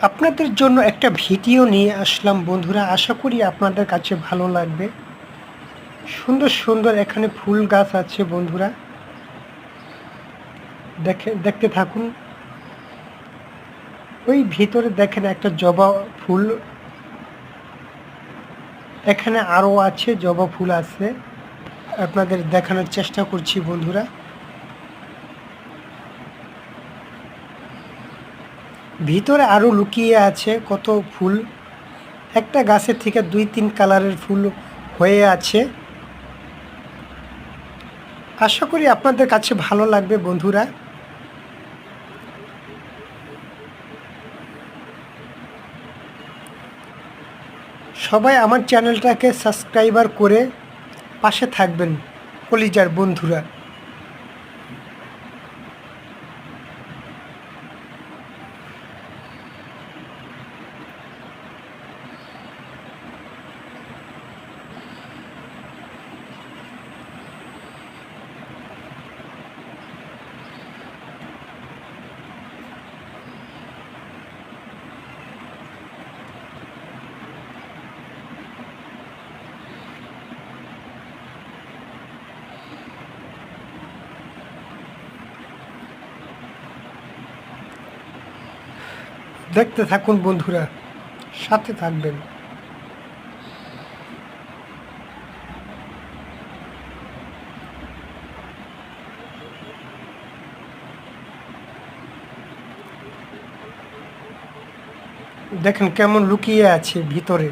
আপনাদের জন্য একটা ভিডিও নিয়ে আসলাম বন্ধুরা, আশা করি আপনাদের কাছে ভালো লাগবে। সুন্দর সুন্দর এখানে ফুল গাছ আছে বন্ধুরা, দেখতে থাকুন। ওই ভিতরে দেখেন একটা জবা ফুল, এখানে আরও আছে জবা ফুল আছে, আপনাদের দেখানোর চেষ্টা করছি বন্ধুরা। ভিতরে আরও লুকিয়ে আছে কত ফুল, একটা গাছের থেকে 2-3 কালারের ফুল হয়ে আছে। আশা করি আপনাদের কাছে ভালো লাগবে বন্ধুরা। সবাই আমার চ্যানেলটাকে সাবস্ক্রাইবার করে পাশে থাকবেন কলিজার বন্ধুরা। দেখতে থাকুন বন্ধুরা, সাথে থাকবেন। দেখেন কেমন লুকিয়ে আছে ভিতরে।